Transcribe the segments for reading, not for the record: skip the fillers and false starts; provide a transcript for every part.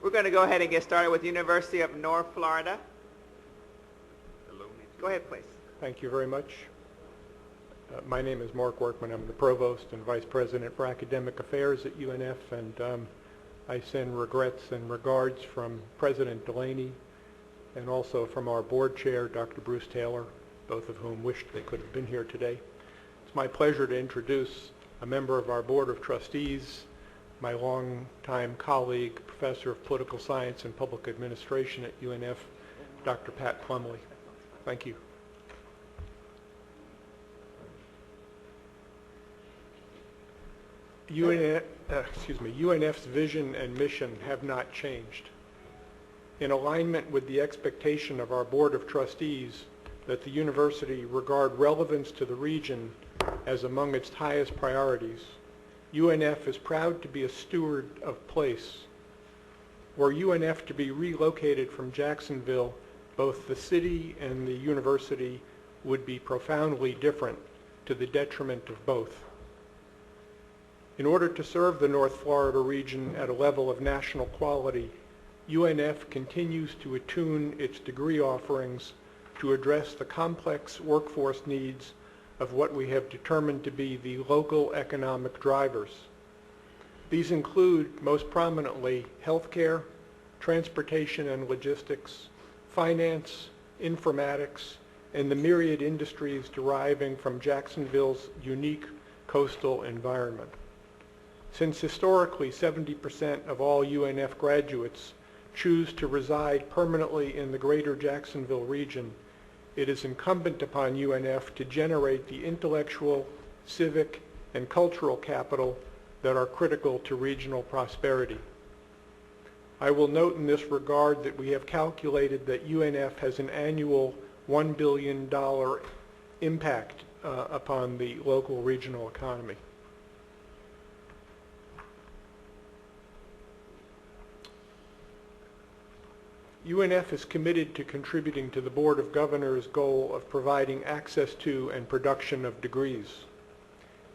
We're going to go ahead and get started with the University of North Florida. Go ahead, please. Thank you very much. My name is Mark Workman. I'm the Provost and Vice President for Academic Affairs at UNF, and I send regrets and regards from President Delaney and also from our board chair, Dr. Bruce Taylor, both of whom wished they could have been here today. It's my pleasure to introduce a member of our Board of Trustees, my longtime colleague, Professor of Political Science and Public Administration at UNF, Dr. Pat Plumley. Thank you. UNF's vision and mission have not changed. In alignment with the expectation of our Board of Trustees that the university regard relevance to the region as among its highest priorities, UNF is proud to be a steward of place. Were UNF to be relocated from Jacksonville, both the city and the university would be profoundly different, to the detriment of both. In order to serve the North Florida region at a level of national quality, UNF continues to attune its degree offerings to address the complex workforce needs of what we have determined to be the local economic drivers. These include, most prominently, healthcare, transportation and logistics, finance, informatics, and the myriad industries deriving from Jacksonville's unique coastal environment. Since historically 70% of all UNF graduates choose to reside permanently in the greater Jacksonville region, it is incumbent upon UNF to generate the intellectual, civic, and cultural capital that are critical to regional prosperity. I will note in this regard that we have calculated that UNF has an annual $1 billion impact upon the local regional economy. UNF is committed to contributing to the Board of Governors' goal of providing access to and production of degrees.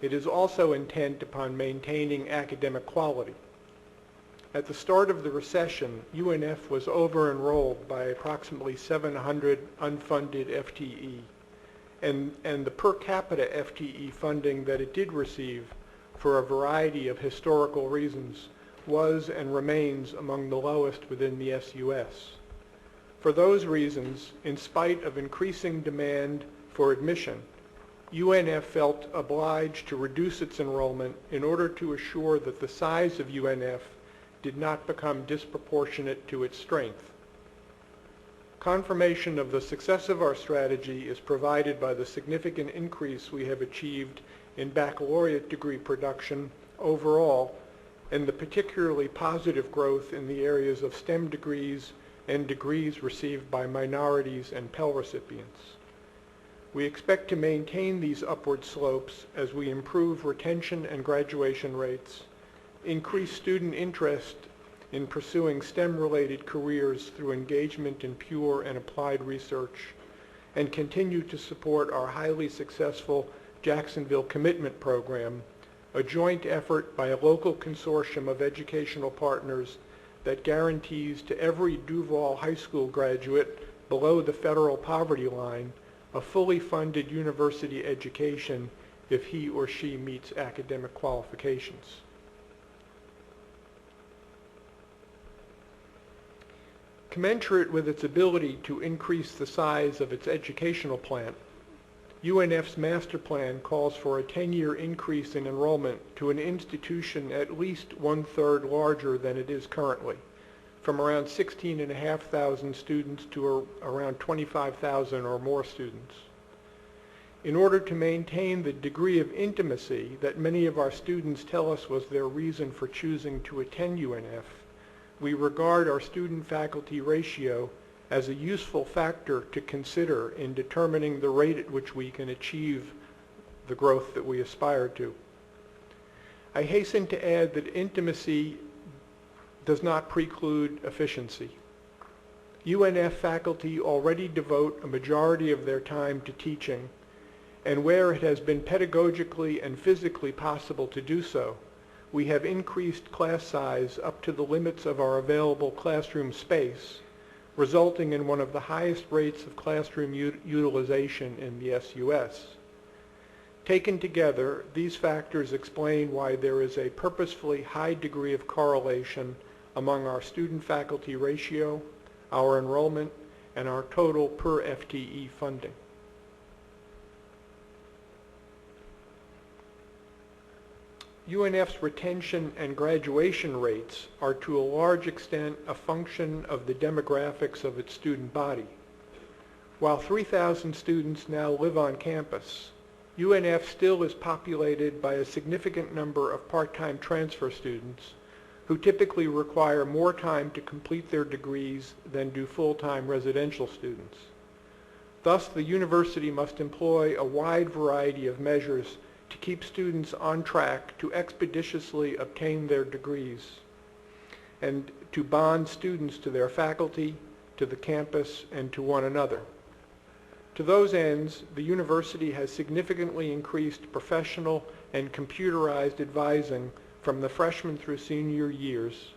It is also intent upon maintaining academic quality. At the start of the recession, UNF was over-enrolled by approximately 700 unfunded FTE, and the per capita FTE funding that it did receive, for a variety of historical reasons, was and remains among the lowest within the SUS. For those reasons, in spite of increasing demand for admission, UNF felt obliged to reduce its enrollment in order to assure that the size of UNF did not become disproportionate to its strength. Confirmation of the success of our strategy is provided by the significant increase we have achieved in baccalaureate degree production overall, and the particularly positive growth in the areas of STEM degrees and degrees received by minorities and Pell recipients. We expect to maintain these upward slopes as we improve retention and graduation rates, increase student interest in pursuing STEM-related careers through engagement in pure and applied research, and continue to support our highly successful Jacksonville Commitment Program, a joint effort by a local consortium of educational partners that guarantees to every Duval High School graduate below the federal poverty line a fully funded university education if he or she meets academic qualifications. Commensurate with its ability to increase the size of its educational plan, UNF's master plan calls for a 10-year increase in enrollment to an institution at least 1/3 larger than it is currently, from around 16,500 students to around 25,000 or more students. In order to maintain the degree of intimacy that many of our students tell us was their reason for choosing to attend UNF, we regard our student-faculty ratio as a useful factor to consider in determining the rate at which we can achieve the growth that we aspire to. I hasten to add that intimacy does not preclude efficiency. UNF faculty already devote a majority of their time to teaching, and where it has been pedagogically and physically possible to do so, we have increased class size up to the limits of our available classroom space, resulting in one of the highest rates of classroom utilization in the SUS. Taken together, these factors explain why there is a purposefully high degree of correlation among our student-faculty ratio, our enrollment, and our total per FTE funding. UNF's retention and graduation rates are to a large extent a function of the demographics of its student body. While 3,000 students now live on campus, UNF still is populated by a significant number of part-time transfer students who typically require more time to complete their degrees than do full-time residential students. Thus, the university must employ a wide variety of measures to keep students on track to expeditiously obtain their degrees and to bond students to their faculty, to the campus, and to one another. To those ends, the university has significantly increased professional and computerized advising from the freshman through senior years.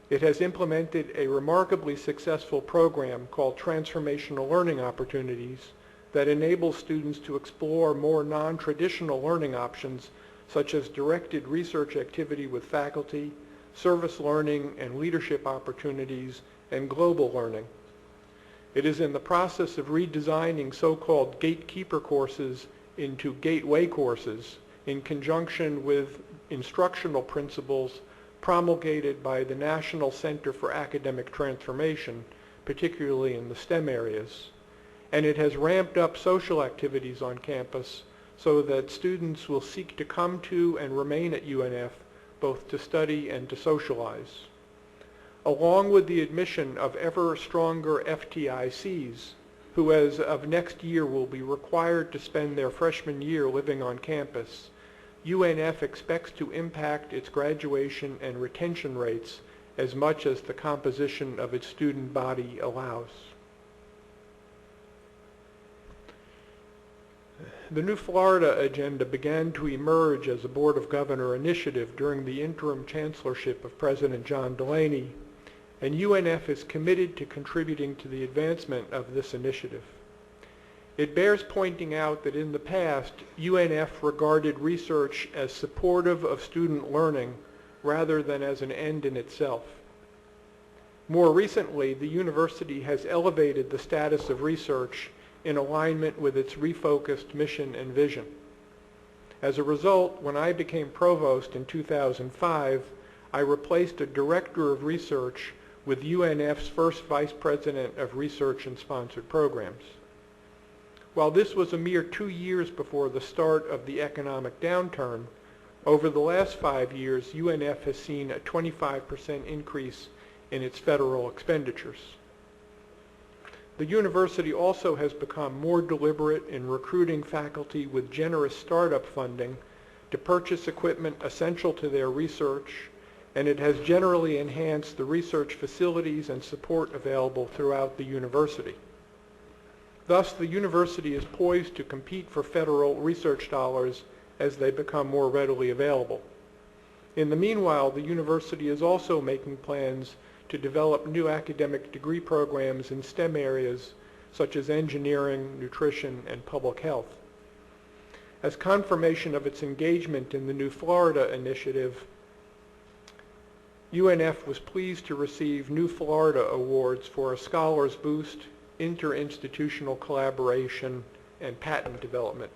It has implemented a remarkably successful program called Transformational Learning Opportunities that enables students to explore more non-traditional learning options such as directed research activity with faculty, service learning and leadership opportunities, and global learning. It is in the process of redesigning so-called gatekeeper courses into gateway courses in conjunction with instructional principles promulgated by the National Center for Academic Transformation, particularly in the STEM areas. And it has ramped up social activities on campus so that students will seek to come to and remain at UNF both to study and to socialize. Along with the admission of ever stronger FTICs, who as of next year will be required to spend their freshman year living on campus, UNF expects to impact its graduation and retention rates as much as the composition of its student body allows. The New Florida agenda began to emerge as a Board of Governor initiative during the interim chancellorship of President John Delaney, and UNF is committed to contributing to the advancement of this initiative. It bears pointing out that in the past, UNF regarded research as supportive of student learning rather than as an end in itself. More recently, the university has elevated the status of research in alignment with its refocused mission and vision. As a result, when I became provost in 2005, I replaced a director of research with UNF's first vice president of research and sponsored programs. While this was a mere 2 years before the start of the economic downturn, over the last 5 years, UNF has seen a 25% increase in its federal expenditures. The university also has become more deliberate in recruiting faculty with generous startup funding to purchase equipment essential to their research, and it has generally enhanced the research facilities and support available throughout the university. Thus, the university is poised to compete for federal research dollars as they become more readily available. In the meanwhile, the university is also making plans to develop new academic degree programs in STEM areas such as engineering, nutrition, and public health. As confirmation of its engagement in the New Florida initiative, UNF was pleased to receive New Florida awards for a Scholars Boost, interinstitutional collaboration, and patent development.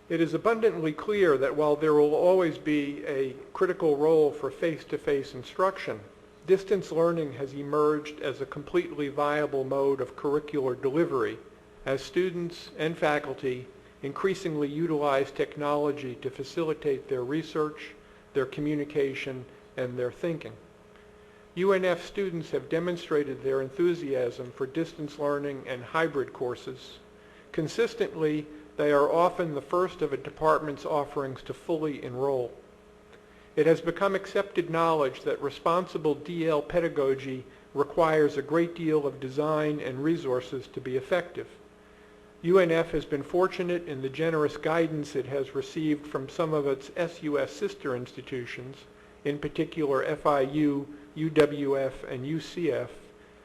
It is abundantly clear that while there will always be a critical role for face-to-face instruction, distance learning has emerged as a completely viable mode of curricular delivery as students and faculty increasingly utilize technology to facilitate their research, their communication, and their thinking. UNF students have demonstrated their enthusiasm for distance learning and hybrid courses. Consistently, they are often the first of a department's offerings to fully enroll. It has become accepted knowledge that responsible DL pedagogy requires a great deal of design and resources to be effective. UNF has been fortunate in the generous guidance it has received from some of its SUS sister institutions, in particular FIU, UWF, and UCF,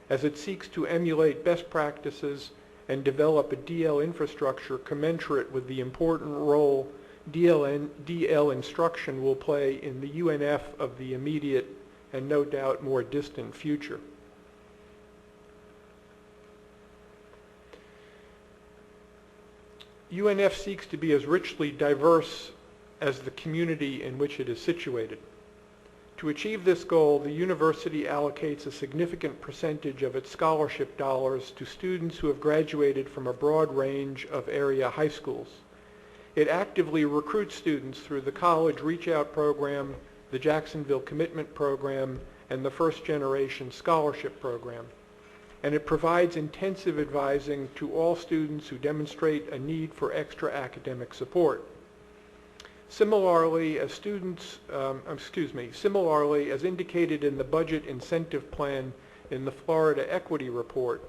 as it seeks to emulate best practices and develop a DL infrastructure commensurate with the important role DL instruction will play in the UNF of the immediate and no doubt more distant future. UNF seeks to be as richly diverse as the community in which it is situated. To achieve this goal, the university allocates a significant percentage of its scholarship dollars to students who have graduated from a broad range of area high schools. It actively recruits students through the College Reach Out Program, the Jacksonville Commitment Program, and the First Generation Scholarship Program. And it provides intensive advising to all students who demonstrate a need for extra academic support. Similarly, as indicated in the Budget Incentive Plan in the Florida Equity Report,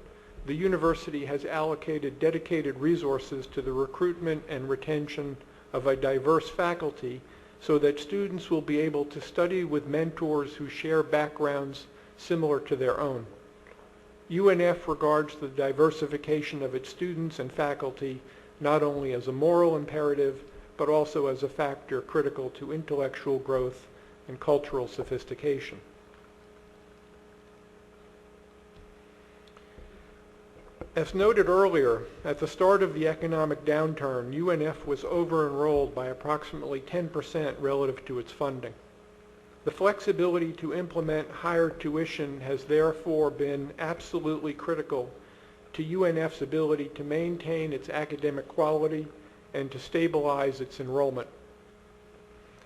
the university has allocated dedicated resources to the recruitment and retention of a diverse faculty so that students will be able to study with mentors who share backgrounds similar to their own. UNF regards the diversification of its students and faculty not only as a moral imperative, but also as a factor critical to intellectual growth and cultural sophistication. As noted earlier, at the start of the economic downturn, UNF was over-enrolled by approximately 10% relative to its funding. The flexibility to implement higher tuition has therefore been absolutely critical to UNF's ability to maintain its academic quality and to stabilize its enrollment.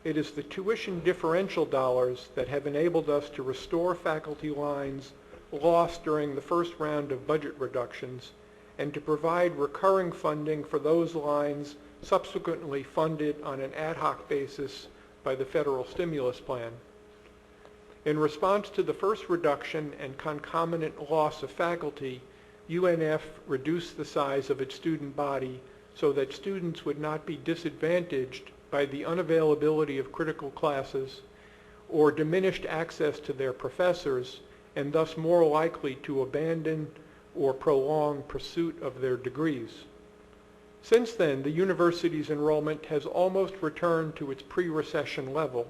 It is the tuition differential dollars that have enabled us to restore faculty lines lost during the first round of budget reductions and to provide recurring funding for those lines subsequently funded on an ad hoc basis by the federal stimulus plan. In response to the first reduction and concomitant loss of faculty, UNF reduced the size of its student body so that students would not be disadvantaged by the unavailability of critical classes or diminished access to their professors, and thus more likely to abandon or prolong pursuit of their degrees. Since then, the university's enrollment has almost returned to its pre-recession level,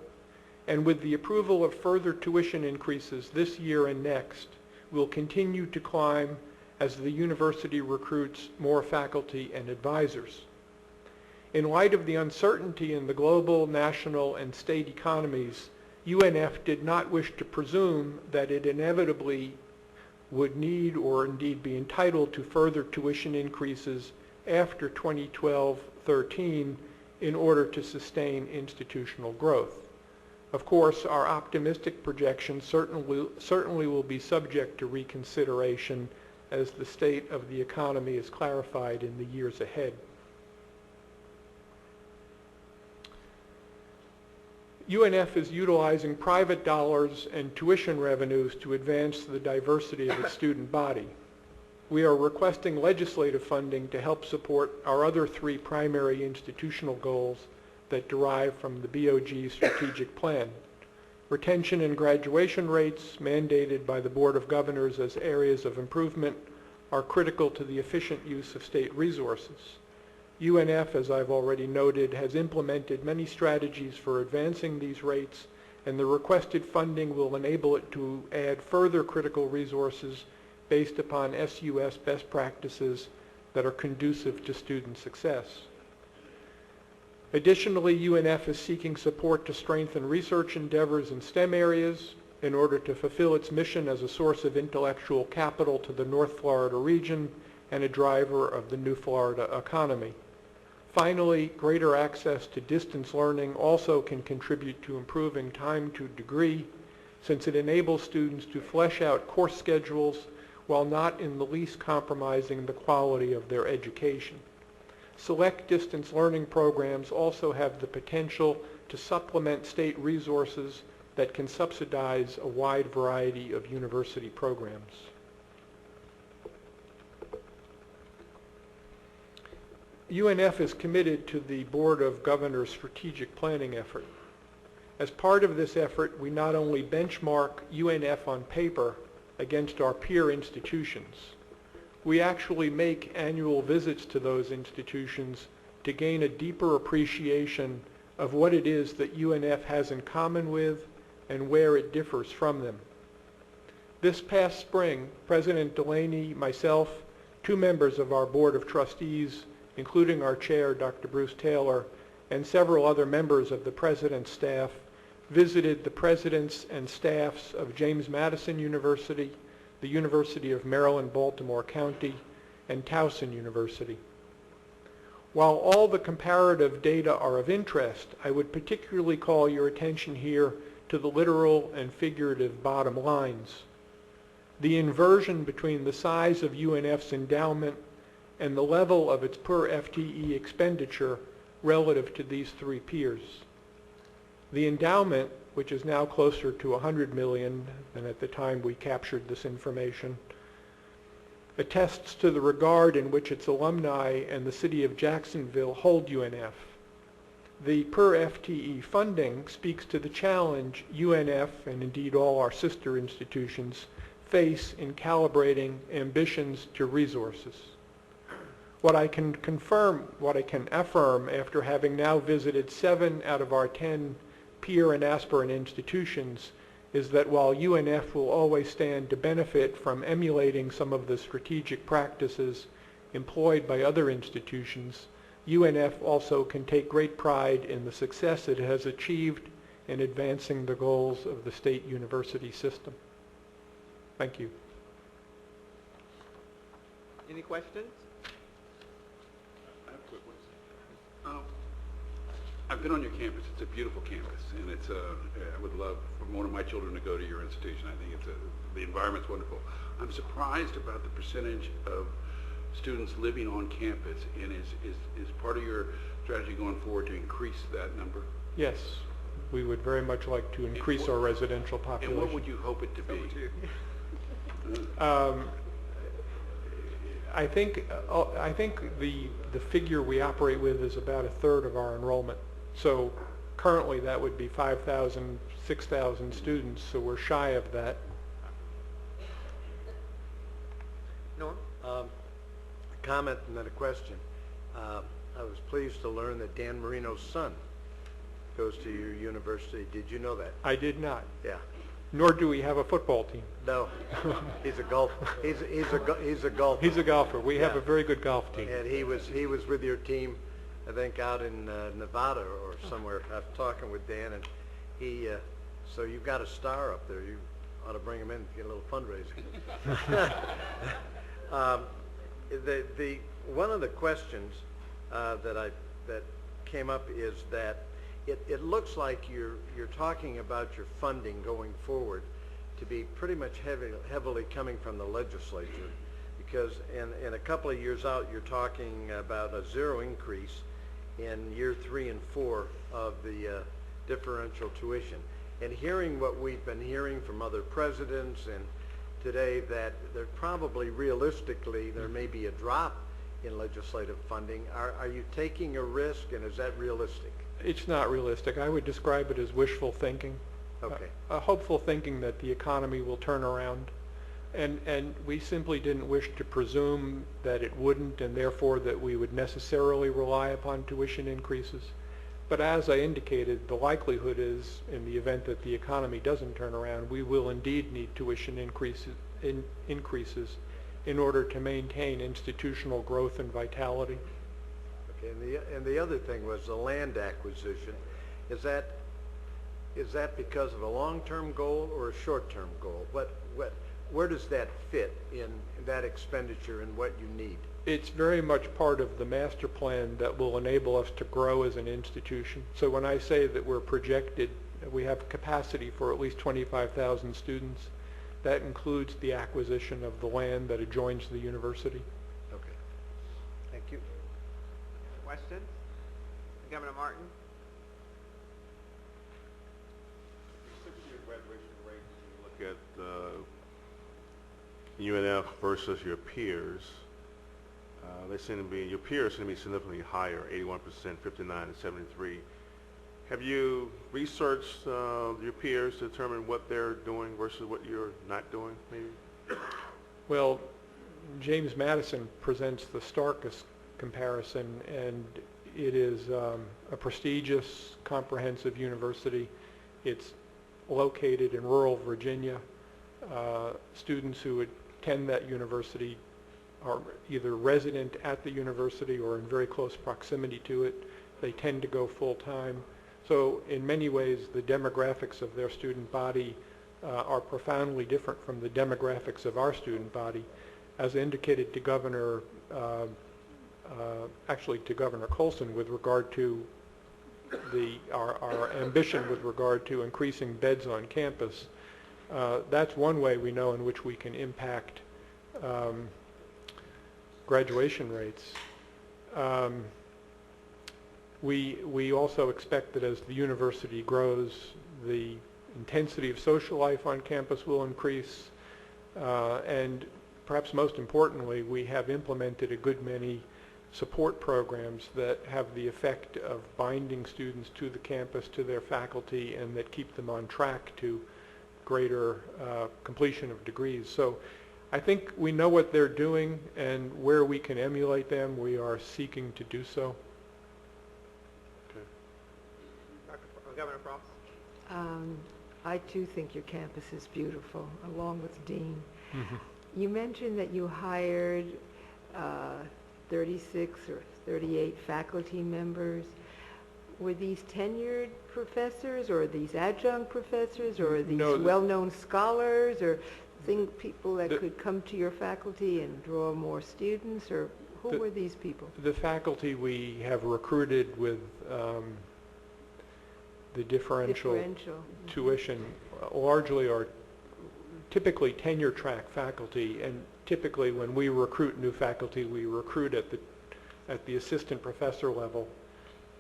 and with the approval of further tuition increases this year and next, will continue to climb as the university recruits more faculty and advisors. In light of the uncertainty in the global, national, and state economies, UNF did not wish to presume that it inevitably would need or indeed be entitled to further tuition increases after 2012-13 in order to sustain institutional growth. Of course, our optimistic projections certainly will be subject to reconsideration as the state of the economy is clarified in the years ahead. UNF is utilizing private dollars and tuition revenues to advance the diversity of its student body. We are requesting legislative funding to help support our other three primary institutional goals that derive from the BOG strategic plan. Retention and graduation rates, mandated by the Board of Governors as areas of improvement, are critical to the efficient use of state resources. UNF, as I've already noted, has implemented many strategies for advancing these rates, and the requested funding will enable it to add further critical resources based upon SUS best practices that are conducive to student success. Additionally, UNF is seeking support to strengthen research endeavors in STEM areas in order to fulfill its mission as a source of intellectual capital to the North Florida region and a driver of the new Florida economy. Finally, greater access to distance learning also can contribute to improving time to degree, since it enables students to flesh out course schedules while not in the least compromising the quality of their education. Select distance learning programs also have the potential to supplement state resources that can subsidize a wide variety of university programs. UNF is committed to the Board of Governors' strategic planning effort. As part of this effort, we not only benchmark UNF on paper against our peer institutions, we actually make annual visits to those institutions to gain a deeper appreciation of what it is that UNF has in common with and where it differs from them. This past spring, President Delaney, myself, two members of our Board of Trustees, including our chair, Dr. Bruce Taylor, and several other members of the President's staff, visited the presidents and staffs of James Madison University, the University of Maryland, Baltimore County, and Towson University. While all the comparative data are of interest, I would particularly call your attention here to the literal and figurative bottom lines. The inversion between the size of UNF's endowment and the level of its per FTE expenditure relative to these three peers. The endowment, which is now closer to $100 million than at the time we captured this information, attests to the regard in which its alumni and the city of Jacksonville hold UNF. The per FTE funding speaks to the challenge UNF, and indeed all our sister institutions, face in calibrating ambitions to resources. What I can affirm after having now visited 7 out of our 10 peer and aspirant institutions is that while UNF will always stand to benefit from emulating some of the strategic practices employed by other institutions, UNF also can take great pride in the success it has achieved in advancing the goals of the state university system. Thank you. Any questions? I have a quick one. I've been on your campus. It's a beautiful campus, and it's I would love for one of my children to go to your institution. I think the environment's wonderful. I'm surprised about the percentage of students living on campus, and is part of your strategy going forward to increase that number? Yes, we would very much like to increase our residential population. And what would you hope it to be? I think the figure we operate with is about 1/3 of our enrollment. So currently that would be 5,000, 6,000 students, so we're shy of that. Norm? A comment and then a question. I was pleased to learn that Dan Marino's son goes to your university. Did you know that? I did not. Yeah. Nor do we have a football team. No, he's a golfer. He's a golfer. He's a golfer. We have Yeah. a very good golf team. And he was with your team, I think, out in Nevada or somewhere. I was talking with Dan, and he. So you've got a star up there. You ought to bring him in, get a little fundraising. The one of the questions that came up is that it looks like you're talking about your funding going forward to be pretty much heavily coming from the legislature, because in a couple of years out you're talking about a 0 increase in year 3 and 4 of the differential tuition. And hearing what we've been hearing from other presidents and today, that there probably realistically there may be a drop in legislative funding. Are you taking a risk, and is that realistic? It's not realistic. I would describe it as wishful thinking. Okay. Hopeful thinking that the economy will turn around. And we simply didn't wish to presume that it wouldn't, and therefore that we would necessarily rely upon tuition increases. But as I indicated, the likelihood is, in the event that the economy doesn't turn around, we will indeed need tuition increases in order to maintain institutional growth and vitality. Okay. And the other thing was the land acquisition. Is that because of a long-term goal or a short-term goal? Where does that fit in that expenditure and what you need? It's very much part of the master plan that will enable us to grow as an institution. So when I say that we're projected, we have capacity for at least 25,000 students, that includes the acquisition of the land that adjoins the university. Okay. Thank you. Questions? Governor Martin? Your graduation rate, when you look at UNF versus your peers, They seem to be, your peers seem to be significantly higher, 81%, 59, and 73. Have you researched your peers to determine what they're doing versus what you're not doing, maybe? Well, James Madison presents the starkest comparison, and it is a prestigious, comprehensive university. It's located in rural Virginia. Students who attend that university are either resident at the university or in very close proximity to it. They tend to go full-time. So in many ways, the demographics of their student body are profoundly different from the demographics of our student body. As indicated to Governor, actually to Governor Colson with regard to our ambition with regard to increasing beds on campus, that's one way we know in which we can impact graduation rates. We also expect that as the university grows, the intensity of social life on campus will increase, and perhaps most importantly, we have implemented a good many support programs that have the effect of binding students to the campus, to their faculty, and that keep them on track to greater completion of degrees. So I think we know what they're doing, and where we can emulate them, we are seeking to do so. Governor Frost? I too think your campus is beautiful, along with Dean. Mm-hmm. You mentioned that you hired 36 or 38 faculty members. Were these tenured professors, or are these adjunct professors, or are these No, well-known scholars, or people that could come to your faculty and draw more students, or who were these people? The faculty we have recruited with the differential tuition largely are typically tenure track faculty, and typically when we recruit new faculty, we recruit at the assistant professor level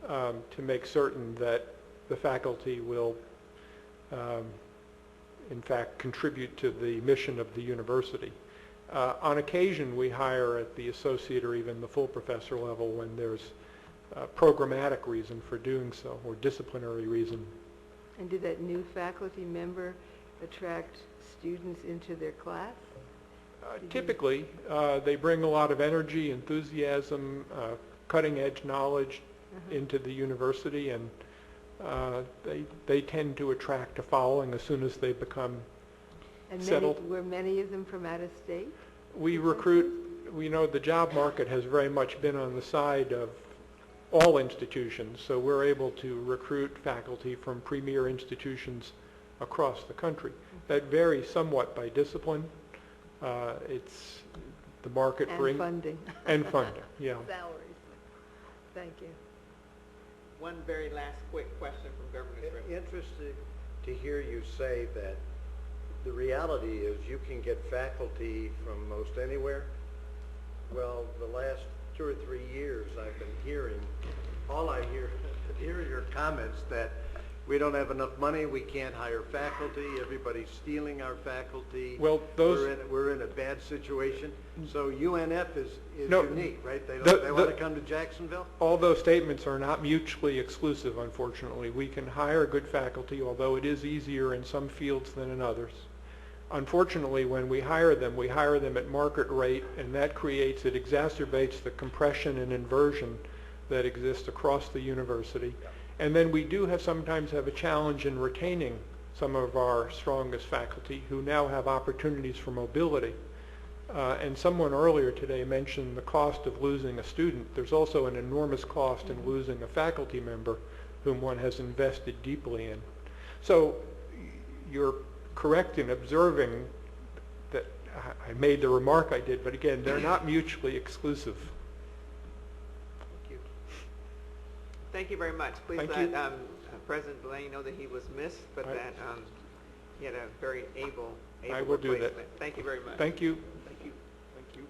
to make certain that the faculty will in fact contribute to the mission of the university. On occasion we hire at the associate or even the full professor level when there's programmatic reason for doing so, or disciplinary reason. And did that new faculty member attract students into their class? Typically, they bring a lot of energy, enthusiasm, cutting-edge knowledge into the university, and they tend to attract a following as soon as they become settled. Were many of them from out of state? We recruit, we know the job market has very much been on the side of all institutions, so we're able to recruit faculty from premier institutions across the country. That varies somewhat by discipline. It's the market for funding. And funding, yeah. Salaries. Thank you. One very last quick question from Governor Smith. Interested to hear you say that the reality is you can get faculty from most anywhere. Well, the last 2 or 3 years I've been hearing, all I hear are your comments that we don't have enough money, we can't hire faculty, everybody's stealing our faculty. Well, we're in a bad situation. So UNF is No, unique, right? They they want to come to Jacksonville? all those statements are not mutually exclusive, unfortunately. We can hire good faculty, although it is easier in some fields than in others. Unfortunately, when we hire them at market rate, and that it exacerbates the compression and inversion that exists across the university. And then we do sometimes have a challenge in retaining some of our strongest faculty who now have opportunities for mobility. And someone earlier today mentioned the cost of losing a student. There's also an enormous cost in losing a faculty member whom one has invested deeply in. So you're correct in observing that I made the remark I did, but again, they're not mutually exclusive. Thank you. Thank you very much. Please Thank let you. President Delaney know that he was missed, but that he had a very able I will do that. replacement. Thank you very much. Thank you.